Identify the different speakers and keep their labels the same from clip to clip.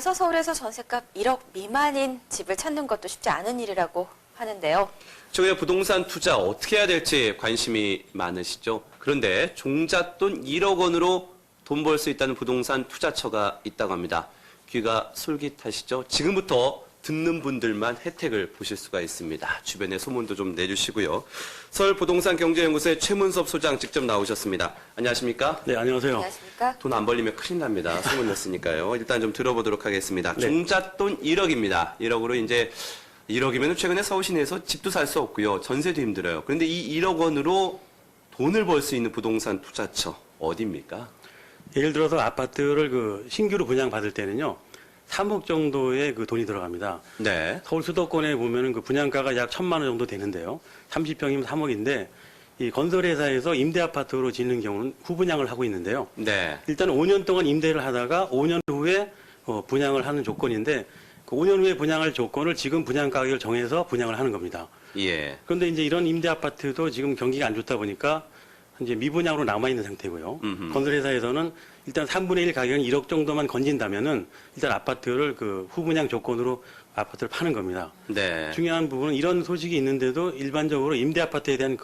Speaker 1: 서울에서 전셋값 1억 미만인 집을 찾는 것도 쉽지 않은 일이라고 하는데요.
Speaker 2: 최근에 부동산 투자 어떻게 해야 될지 관심이 많으시죠? 그런데 종잣돈 1억 원으로 돈 벌 수 있다는 부동산 투자처가 있다고 합니다. 귀가 솔깃하시죠? 지금부터 듣는 분들만 혜택을 보실 수가 있습니다. 주변에 소문도 좀 내주시고요. 서울부동산경제연구소의 최문섭 소장 직접 나오셨습니다. 안녕하십니까?
Speaker 3: 네, 안녕하세요.
Speaker 1: 안녕하십니까?
Speaker 2: 돈 안 벌리면 큰일 납니다. 소문 냈으니까요. 일단 좀 들어보도록 하겠습니다.
Speaker 3: 네.
Speaker 2: 종잣돈 1억입니다. 1억으로 이제 1억이면 최근에 서울 시내에서 집도 살 수 없고요. 전세도 힘들어요. 그런데 이 1억 원으로 돈을 벌 수 있는 부동산 투자처 어디입니까?
Speaker 3: 예를 들어서 아파트를 신규로 분양받을 때는요, 3억 정도의 돈이 들어갑니다.
Speaker 2: 네.
Speaker 3: 서울 수도권에 보면은 분양가가 약 1,000만 원 정도 되는데요. 30평이면 3억인데, 이 건설회사에서 임대 아파트로 짓는 경우는 후분양을 하고 있는데요.
Speaker 2: 네.
Speaker 3: 일단 5년 동안 임대를 하다가 5년 후에 분양을 하는 조건인데, 그 5년 후에 분양할 조건을 지금 분양 가격을 정해서 분양을 하는 겁니다.
Speaker 2: 예.
Speaker 3: 그런데 이제 이런 임대 아파트도 지금 경기가 안 좋다 보니까 이제 미분양으로 남아있는 상태고요. 건설회사에서는 일단 3분의 1 가격은 1억 정도만 건진다면은 일단 아파트를 후분양 조건으로 아파트를 파는 겁니다.
Speaker 2: 네.
Speaker 3: 중요한 부분은 이런 소식이 있는데도 일반적으로 임대 아파트에 대한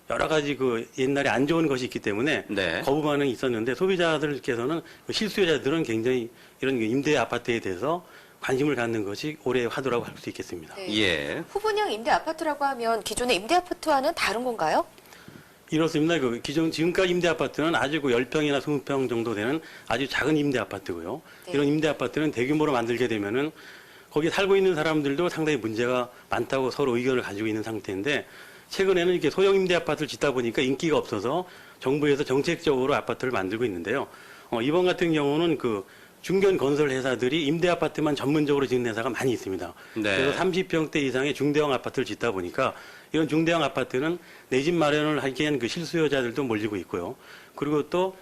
Speaker 3: 여러 가지 옛날에 안 좋은 것이 있기 때문에
Speaker 2: 네.
Speaker 3: 거부 반응이 있었는데 소비자들께서는 실수요자들은 굉장히 이런 임대 아파트에 대해서 관심을 갖는 것이 올해의 화두라고 할 수 있겠습니다.
Speaker 1: 네.
Speaker 2: 예.
Speaker 1: 후분양 임대 아파트라고 하면 기존의 임대 아파트와는 다른 건가요?
Speaker 3: 이렇습니다. 지금까지 임대 아파트는 아주 10평이나 20평 정도 되는 아주 작은 임대 아파트고요.
Speaker 1: 네.
Speaker 3: 이런 임대 아파트는 대규모로 만들게 되면은 거기 살고 있는 사람들도 상당히 문제가 많다고 서로 의견을 가지고 있는 상태인데 최근에는 이렇게 소형 임대 아파트를 짓다 보니까 인기가 없어서 정부에서 정책적으로 아파트를 만들고 있는데요. 이번 같은 경우는 중견 건설 회사들이 임대 아파트만 전문적으로 짓는 회사가 많이 있습니다.
Speaker 2: 네.
Speaker 3: 그래서 30평대 이상의 중대형 아파트를 짓다 보니까 이런 중대형 아파트는 내 집 마련을 하기엔 실수요자들도 몰리고 있고요. 그리고 또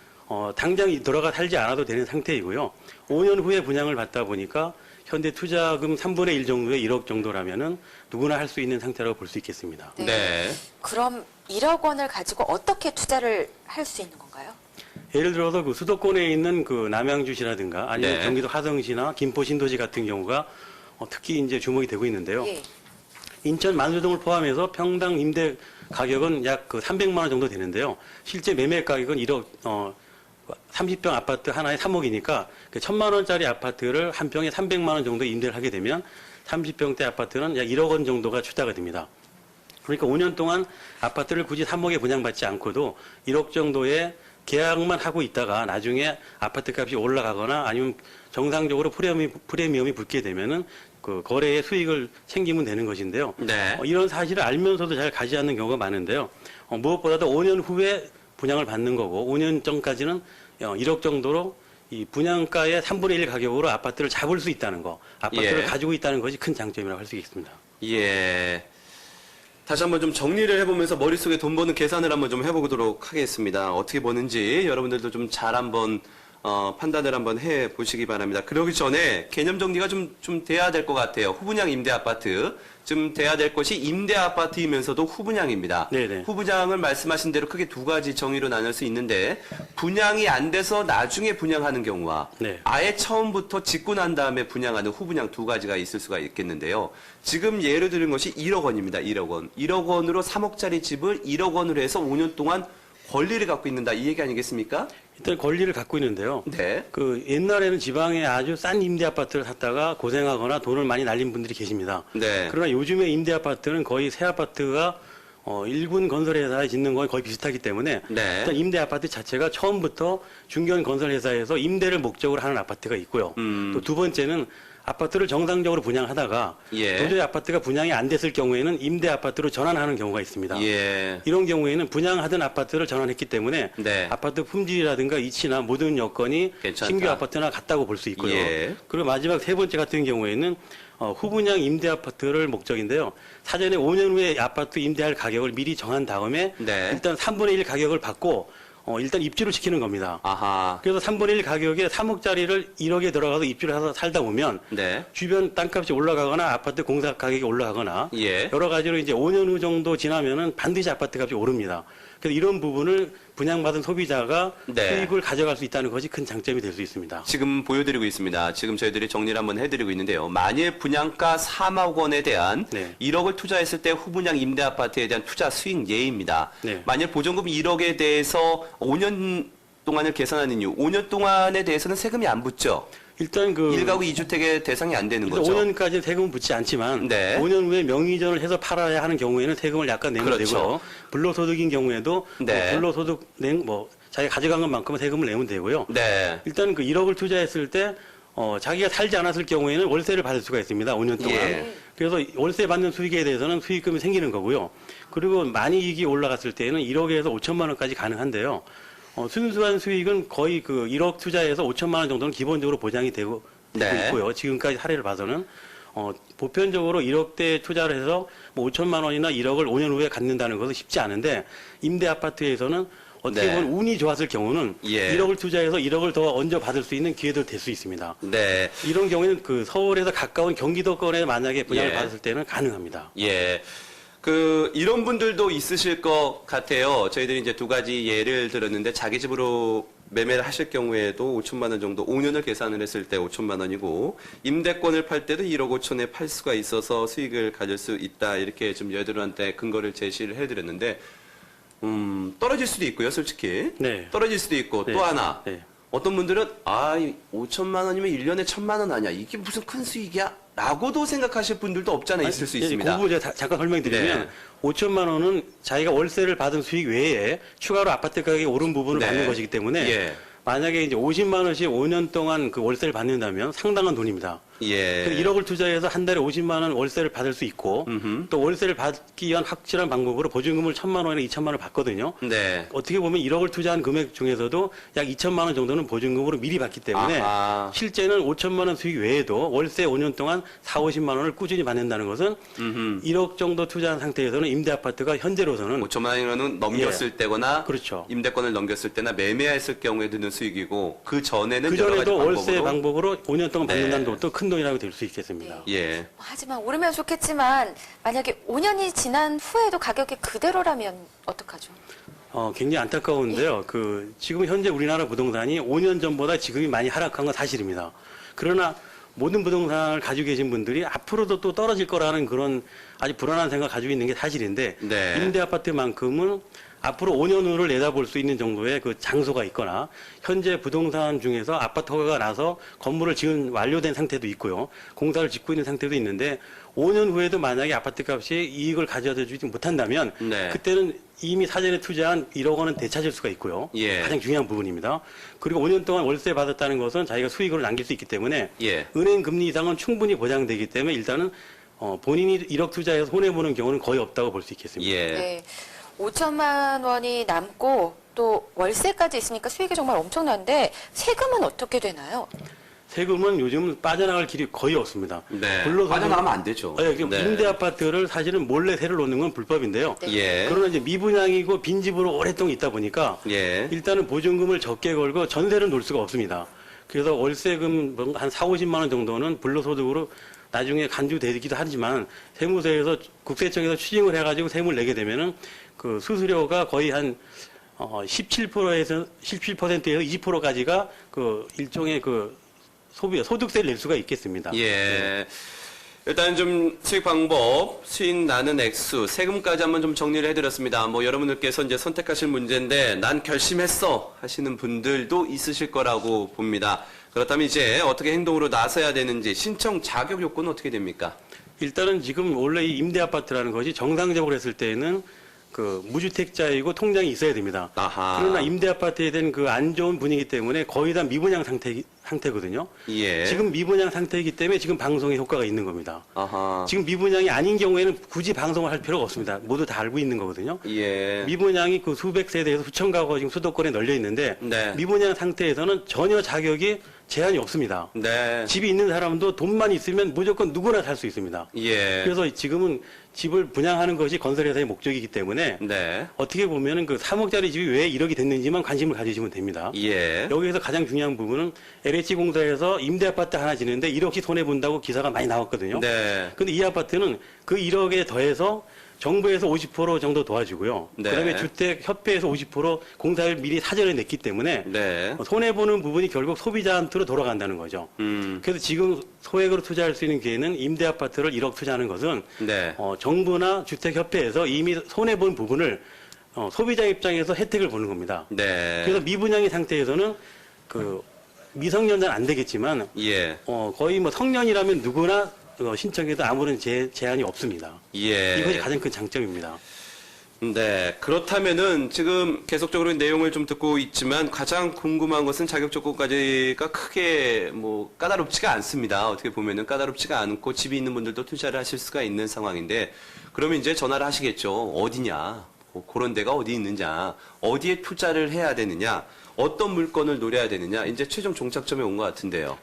Speaker 3: 당장 들어가 살지 않아도 되는 상태이고요. 5년 후에 분양을 받다 보니까 현대 투자금 3분의 1 정도의 1억 정도라면은 누구나 할 수 있는 상태라고 볼 수 있겠습니다.
Speaker 1: 네.
Speaker 2: 네.
Speaker 1: 그럼 1억 원을 가지고 어떻게 투자를 할 수 있는 건가요?
Speaker 3: 예를 들어서 수도권에 있는 남양주시라든가 아니면
Speaker 2: 네.
Speaker 3: 경기도 화성시나 김포 신도시 같은 경우가 특히 이제 주목이 되고 있는데요.
Speaker 1: 예.
Speaker 3: 인천 만수동을 포함해서 평당 임대 가격은 약 300만 원 정도 되는데요. 실제 매매 가격은 1억 30평 아파트 하나에 3억이니까 1,000만 원짜리 아파트를 한 평에 300만 원 정도 임대를 하게 되면 30평대 아파트는 약 1억 원 정도가 투자가 됩니다. 그러니까 5년 동안 아파트를 굳이 3억에 분양받지 않고도 1억 정도의 계약만 하고 있다가 나중에 아파트 값이 올라가거나 아니면 정상적으로 프리미엄이 붙게 되면은 거래의 수익을 챙기면 되는 것인데요.
Speaker 2: 네.
Speaker 3: 이런 사실을 알면서도 잘 가지 않는 경우가 많은데요. 무엇보다도 5년 후에 분양을 받는 거고 5년 전까지는 1억 정도로 이 분양가의 3분의 1 가격으로 아파트를 잡을 수 있다는 거, 아파트를
Speaker 2: 예.
Speaker 3: 가지고 있다는 것이 큰 장점이라고 할 수 있겠습니다.
Speaker 2: 예. 다시 한번 좀 정리를 해보면서 머릿속에 돈 버는 계산을 한번 좀 해보도록 하겠습니다. 어떻게 버는지 여러분들도 좀 잘 한번 판단을 한번 해보시기 바랍니다. 그러기 전에 개념 정리가 좀 돼야 될 것 같아요. 후분양 임대 아파트. 좀 돼야 될 것이 임대 아파트이면서도 후분양입니다.
Speaker 3: 네네.
Speaker 2: 후분양을 말씀하신 대로 크게 두 가지 정의로 나눌 수 있는데 분양이 안 돼서 나중에 분양하는 경우와
Speaker 3: 네.
Speaker 2: 아예 처음부터 짓고 난 다음에 분양하는 후분양 두 가지가 있을 수가 있겠는데요. 지금 예를 들은 것이 1억 원입니다. 1억 원. 1억 원으로 3억짜리 집을 1억 원으로 해서 5년 동안 권리를 갖고 있는다. 이 얘기 아니겠습니까?
Speaker 3: 일단 권리를 갖고 있는데요.
Speaker 2: 네.
Speaker 3: 옛날에는 지방에 아주 싼 임대 아파트를 샀다가 고생하거나 돈을 많이 날린 분들이 계십니다.
Speaker 2: 네.
Speaker 3: 그러나 요즘에 임대 아파트는 거의 새 아파트가 일군 건설회사에 짓는 거에 거의 비슷하기 때문에
Speaker 2: 네.
Speaker 3: 일단 임대 아파트 자체가 처음부터 중견 건설회사에서 임대를 목적으로 하는 아파트가 있고요. 또 두 번째는 아파트를 정상적으로 분양하다가
Speaker 2: 예.
Speaker 3: 도저히 아파트가 분양이 안 됐을 경우에는 임대 아파트로 전환하는 경우가 있습니다.
Speaker 2: 예.
Speaker 3: 이런 경우에는 분양하던 아파트를 전환했기 때문에
Speaker 2: 네.
Speaker 3: 아파트 품질이라든가 이치나 모든 여건이
Speaker 2: 괜찮다.
Speaker 3: 신규 아파트나 같다고 볼 수 있고요.
Speaker 2: 예.
Speaker 3: 그리고 마지막 세 번째 같은 경우에는 후분양 임대 아파트를 목적인데요. 사전에 5년 후에 아파트 임대할 가격을 미리 정한 다음에
Speaker 2: 네.
Speaker 3: 일단 3분의 1 가격을 받고 일단 입주를 시키는 겁니다.
Speaker 2: 아하.
Speaker 3: 그래서 3분의 1 가격에 3억짜리를 1억에 들어가서 입주를 해서 살다 보면
Speaker 2: 네.
Speaker 3: 주변 땅값이 올라가거나 아파트 공사 가격이 올라가거나
Speaker 2: 예.
Speaker 3: 여러 가지로 이제 5년 후 정도 지나면은 반드시 아파트 값이 오릅니다. 그래서 이런 부분을 분양받은 소비자가
Speaker 2: 네.
Speaker 3: 수익을 가져갈 수 있다는 것이 큰 장점이 될 수 있습니다.
Speaker 2: 지금 보여드리고 있습니다. 지금 저희들이 정리를 한번 해드리고 있는데요. 만일 분양가 3억 원에 대한
Speaker 3: 네.
Speaker 2: 1억을 투자했을 때 후분양 임대 아파트에 대한 투자 수익 예입니다.
Speaker 3: 네.
Speaker 2: 만일 보증금 1억에 대해서 5년 동안을 계산하는 이유, 5년 동안에 대해서는 세금이 안 붙죠.
Speaker 3: 일단 그
Speaker 2: 1가구 2주택의 대상이 안 되는 거죠.
Speaker 3: 5년까지 세금은 붙지 않지만
Speaker 2: 네.
Speaker 3: 5년 후에 명의이전을 해서 팔아야 하는 경우에는 세금을 약간 내면
Speaker 2: 그렇죠.
Speaker 3: 되고요. 불로소득인 경우에도
Speaker 2: 네.
Speaker 3: 불로소득 자기가 가져간 것만큼은 세금을 내면 되고요.
Speaker 2: 네.
Speaker 3: 일단 그 1억을 투자했을 때 자기가 살지 않았을 경우에는 월세를 받을 수가 있습니다. 5년 동안.
Speaker 2: 예.
Speaker 3: 그래서 월세 받는 수익에 대해서는 수익금이 생기는 거고요. 그리고 많이 이익이 올라갔을 때는 1억에서 5천만 원까지 가능한데요. 순수한 수익은 거의 그 1억 투자해서 5천만 원 정도는 기본적으로 보장이 되고
Speaker 2: 네.
Speaker 3: 있고요. 지금까지 사례를 봐서는 보편적으로 1억대 투자를 해서 뭐 5천만 원이나 1억을 5년 후에 갖는다는 것은 쉽지 않은데 임대 아파트에서는 어떻게
Speaker 2: 네.
Speaker 3: 보면 운이 좋았을 경우는
Speaker 2: 예.
Speaker 3: 1억을 투자해서 1억을 더 얹어 받을 수 있는 기회도 될 수 있습니다.
Speaker 2: 네.
Speaker 3: 이런 경우에는 그 서울에서 가까운 경기도권에 만약에 분양을
Speaker 2: 예.
Speaker 3: 받았을 때는 가능합니다.
Speaker 2: 예. 이런 분들도 있으실 것 같아요. 저희들이 이제 두 가지 예를 들었는데 자기 집으로 매매를 하실 경우에도 5천만 원 정도 5년을 계산을 했을 때 5천만 원이고 임대권을 팔 때도 1억 5천에 팔 수가 있어서 수익을 가질 수 있다. 이렇게 좀 여러분한테 근거를 제시를 해드렸는데 떨어질 수도 있고요, 솔직히.
Speaker 3: 네.
Speaker 2: 떨어질 수도 있고
Speaker 3: 네.
Speaker 2: 또 하나.
Speaker 3: 네.
Speaker 2: 어떤 분들은 5천만 원이면 1년에 1,000만 원 아니야. 이게 무슨 큰 수익이야? 라고도 생각하실 분들도 없잖아 있을 수
Speaker 3: 예,
Speaker 2: 있습니다.
Speaker 3: 그 부분 제가 잠깐 설명드리면
Speaker 2: 네.
Speaker 3: 5천만 원은 자기가 월세를 받은 수익 외에 추가로 아파트 가격이 오른 부분을
Speaker 2: 네.
Speaker 3: 받는 것이기 때문에
Speaker 2: 예.
Speaker 3: 만약에 이제 50만 원씩 5년 동안 그 월세를 받는다면 상당한 돈입니다.
Speaker 2: 예.
Speaker 3: 그래서 1억을 투자해서 한 달에 50만 원 월세를 받을 수 있고
Speaker 2: 음흠.
Speaker 3: 또 월세를 받기 위한 확실한 방법으로 보증금을 1,000만 원이나 2천만 원을 받거든요.
Speaker 2: 네.
Speaker 3: 어떻게 보면 1억을 투자한 금액 중에서도 약 2천만 원 정도는 보증금으로 미리 받기 때문에
Speaker 2: 아하.
Speaker 3: 실제는 5천만 원 수익 외에도 월세 5년 동안 4, 50만 원을 꾸준히 받는다는 것은
Speaker 2: 음흠.
Speaker 3: 1억 정도 투자한 상태에서는 임대 아파트가 현재로서는
Speaker 2: 5천만 원은 넘겼을 때거나
Speaker 3: 그렇죠.
Speaker 2: 임대권을 넘겼을 때나 매매했을 경우에 드는 수익이고 그 전에는
Speaker 3: 그
Speaker 2: 여러 가지
Speaker 3: 전에도 월세
Speaker 2: 방법으로
Speaker 3: 방법으로 5년 동안
Speaker 2: 네.
Speaker 3: 받는다는 것도 큰 돈이라고 될 수 있겠습니다.
Speaker 2: 예.
Speaker 1: 하지만 오르면 좋겠지만 만약에 5년이 지난 후에도 가격이 그대로라면 어떡하죠?
Speaker 3: 굉장히 안타까운데요. 지금 현재 우리나라 부동산이 5년 전보다 지금이 많이 하락한 건 사실입니다. 그러나 모든 부동산을 가지고 계신 분들이 앞으로도 또 떨어질 거라는 그런 아주 불안한 생각을 가지고 있는 게 사실인데
Speaker 2: 네.
Speaker 3: 임대 아파트만큼은 앞으로 5년 후를 내다볼 수 있는 정도의 그 장소가 있거나 현재 부동산 중에서 아파트 허가가 나서 건물을 지은 완료된 상태도 있고요. 공사를 짓고 있는 상태도 있는데 5년 후에도 만약에 아파트 값이 이익을 가져다 주지 못한다면
Speaker 2: 네.
Speaker 3: 그때는 이미 사전에 투자한 1억 원은 되찾을 수가 있고요.
Speaker 2: 예.
Speaker 3: 가장 중요한 부분입니다. 그리고 5년 동안 월세 받았다는 것은 자기가 수익을 남길 수 있기 때문에
Speaker 2: 예.
Speaker 3: 은행 금리 이상은 충분히 보장되기 때문에 일단은 본인이 1억 투자해서 손해보는 경우는 거의 없다고 볼 수 있겠습니다.
Speaker 2: 예.
Speaker 1: 네. 5천만 원이 남고 또 월세까지 있으니까 수익이 정말 엄청난데 세금은 어떻게 되나요?
Speaker 3: 세금은 요즘 빠져나갈 길이 거의 없습니다.
Speaker 2: 네.
Speaker 3: 불로소득-
Speaker 2: 빠져나가면 안 되죠.
Speaker 3: 네, 그럼
Speaker 2: 네.
Speaker 3: 임대 아파트를 사실은 몰래 세를 놓는 건 불법인데요.
Speaker 1: 네.
Speaker 2: 예.
Speaker 3: 그러나 이제 미분양이고 빈집으로 오랫동안 있다 보니까
Speaker 2: 예.
Speaker 3: 일단은 보증금을 적게 걸고 전세를 놓을 수가 없습니다. 그래서 월세금 한 4, 50만 원 정도는 불로소득으로 나중에 간주되기도 하지만 세무서에서 국세청에서 추징을 해가지고 세무를 내게 되면은 그 수수료가 거의 한 17%에서 20%까지가 그 일종의 그 소득세를 낼 수가 있겠습니다.
Speaker 2: 예. 일단 좀 수익 방법, 수익 나는 액수, 세금까지 한번 좀 정리를 해드렸습니다. 뭐 여러분들께서 이제 선택하실 문제인데 난 결심했어 하시는 분들도 있으실 거라고 봅니다. 그렇다면 이제 어떻게 행동으로 나서야 되는지 신청 자격 요건은 어떻게 됩니까?
Speaker 3: 일단은 지금 원래 이 임대 아파트라는 것이 정상적으로 했을 때는 그 무주택자이고 통장이 있어야 됩니다.
Speaker 2: 아하.
Speaker 3: 그러나 임대 아파트에 대한 그 안 좋은 분위기 때문에 거의 다 미분양 상태거든요.
Speaker 2: 예.
Speaker 3: 지금 미분양 상태이기 때문에 지금 방송에 효과가 있는 겁니다.
Speaker 2: 아하.
Speaker 3: 지금 미분양이 아닌 경우에는 굳이 방송을 할 필요가 없습니다. 모두 다 알고 있는 거거든요.
Speaker 2: 예.
Speaker 3: 미분양이 그 수백 세대에서 수천 가구가 지금 수도권에 널려 있는데
Speaker 2: 네.
Speaker 3: 미분양 상태에서는 전혀 자격이 제한이 없습니다.
Speaker 2: 네.
Speaker 3: 집이 있는 사람도 돈만 있으면 무조건 누구나 살 수 있습니다.
Speaker 2: 예.
Speaker 3: 그래서 지금은 집을 분양하는 것이 건설회사의 목적이기 때문에
Speaker 2: 네.
Speaker 3: 어떻게 보면은 그 3억짜리 집이 왜 1억이 됐는지만 관심을 가지시면 됩니다.
Speaker 2: 예.
Speaker 3: 여기에서 가장 중요한 부분은 LH 공사에서 임대 아파트 하나 지는데 1억씩 손해 본다고 기사가 많이 나왔거든요.
Speaker 2: 네.
Speaker 3: 근데 이 아파트는 그 1억에 더해서 정부에서 50% 정도 도와주고요.
Speaker 2: 네.
Speaker 3: 그다음에 주택협회에서 50% 공사를 미리 사전에 냈기 때문에
Speaker 2: 네.
Speaker 3: 손해보는 부분이 결국 소비자한테로 돌아간다는 거죠. 그래서 지금 소액으로 투자할 수 있는 기회는 임대아파트를 1억 투자하는 것은
Speaker 2: 네.
Speaker 3: 정부나 주택협회에서 이미 손해본 부분을 소비자 입장에서 혜택을 보는 겁니다.
Speaker 2: 네.
Speaker 3: 그래서 미분양의 상태에서는 그 미성년자는 안 되겠지만
Speaker 2: 예.
Speaker 3: 거의 뭐 성년이라면 누구나 신청해도 아무런 제한이 없습니다.
Speaker 2: 예.
Speaker 3: 이것이 가장 큰 장점입니다.
Speaker 2: 네. 그렇다면은 지금 계속적으로 내용을 좀 듣고 있지만 가장 궁금한 것은 자격 조건까지가 크게 뭐 까다롭지가 않습니다. 어떻게 보면은 까다롭지가 않고 집이 있는 분들도 투자를 하실 수가 있는 상황인데 그러면 이제 전화를 하시겠죠. 어디냐? 그런 데가 어디 있느냐? 어디에 투자를 해야 되느냐? 어떤 물건을 노려야 되느냐? 이제 최종 종착점에 온 것 같은데요.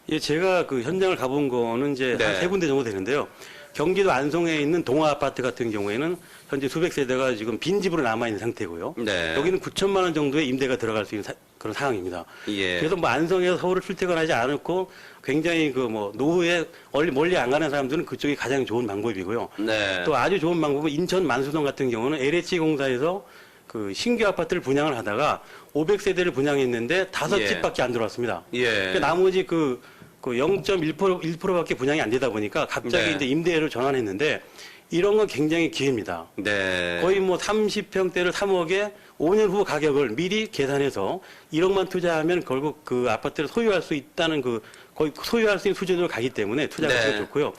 Speaker 3: 예, 제가 그 현장을 가본 거는 이제
Speaker 2: 네.
Speaker 3: 한 3군데 정도 되는데요. 경기도 안성에 있는 동아 아파트 같은 경우에는 현재 수백 세대가 지금 빈집으로 남아있는 상태고요.
Speaker 2: 네.
Speaker 3: 여기는 9천만 원 정도의 임대가 들어갈 수 있는 그런 상황입니다.
Speaker 2: 예.
Speaker 3: 그래서 뭐 안성에서 서울을 출퇴근하지 않고 굉장히 그 뭐 노후에 멀리 안 가는 사람들은 그쪽이 가장 좋은 방법이고요.
Speaker 2: 네.
Speaker 3: 또 아주 좋은 방법은 인천 만수동 같은 경우는 LH 공사에서 그 신규 아파트를 분양을 하다가 500세대를 분양했는데 5집밖에 안 들어왔습니다.
Speaker 2: 예.
Speaker 3: 그러니까 나머지 그 0.1%밖에 분양이 안 되다 보니까 갑자기
Speaker 2: 네.
Speaker 3: 이제 임대를 전환했는데 이런 건 굉장히 기회입니다.
Speaker 2: 네.
Speaker 3: 거의 뭐 30평대를 3억에 5년 후 가격을 미리 계산해서 1억만 투자하면 결국 그 아파트를 소유할 수 있다는 거의 소유할 수 있는 수준으로 가기 때문에 투자 가치가
Speaker 2: 네.
Speaker 3: 좋고요.